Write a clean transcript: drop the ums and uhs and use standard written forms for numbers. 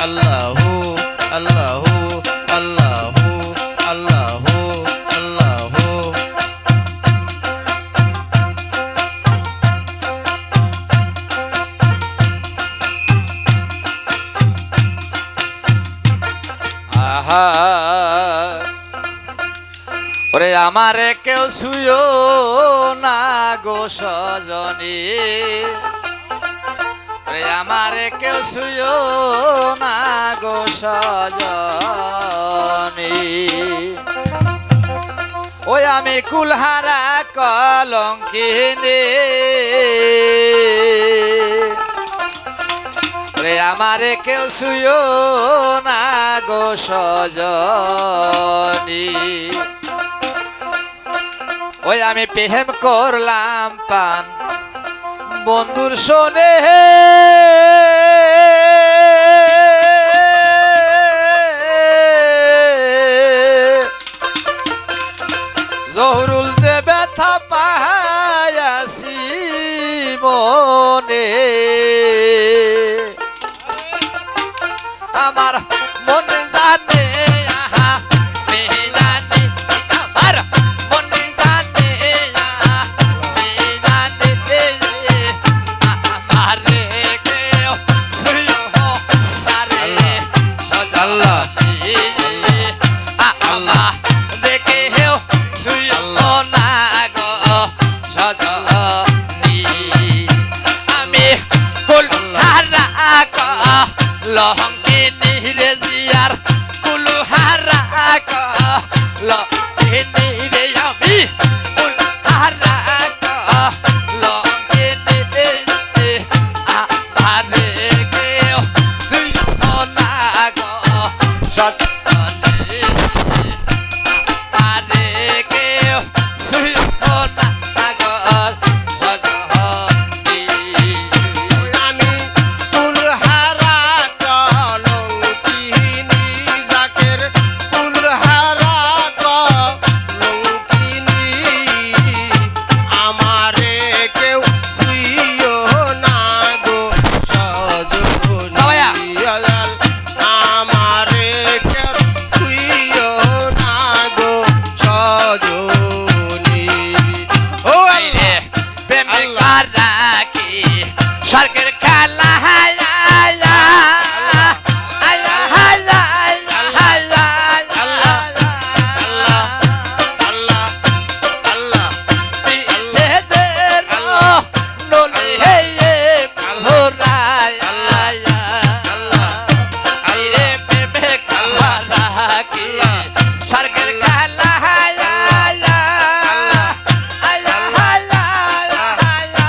আল্লাহু আল্লাহু আল্লাহু আল্লাহু আল্লাহু আহা ওরে আমারে কেউ ছুঁয়ো না গো সজনী ওরে আমারে কেউ ছুঁয়ো না গো সজনী ওই আমি কুলহারা কলঙ্কিনী ওরে আমারে কেউ ছুঁয়ো না গো সজনী ওই আমি প্রেম করলাম পান বন্ধুর শোনে জহুরুল যে ব্যথা পায়াছি মনে আমার মনে জানে আহা জানে আমার মনে জানে জানে আমারে কেউ ছুঁয়ো না রে সজনী আল্লাহ দেখে হেও ছুঁয়ো না গো সজনী আমি কুলহারা লহঙ্কিনী রে জিয়ার কুলহারা লহঙ্কিনী রে আমি কুলহারা লহঙ্কিনী আমারে কেউ ছুঁয়ো না গো সজনী আমারে কেউ ছুঁয়ো না গো সজনী আমি কুলহারা কলঙ্কিনী জাকের কুলহারা কলঙ্কিনী আমারে কেউ ছুঁয়ো না গো সবাইয়া। সজনী আমারে কেউ ছুঁয়ো না গো সজনী ও এই রে প্রেমে আল্লাহ। কারাকি স্বর্গের খেলা হায়া হায়া হায়া হায়া হায়া আল্লাহ আল্লাহ আল্লাহ বিচ্ছেদের নলি হেয়ে ভোরায় এই রে প্রেমে কারাকি স্বর্গের খেলা হায়া হায়া হায়া হায়া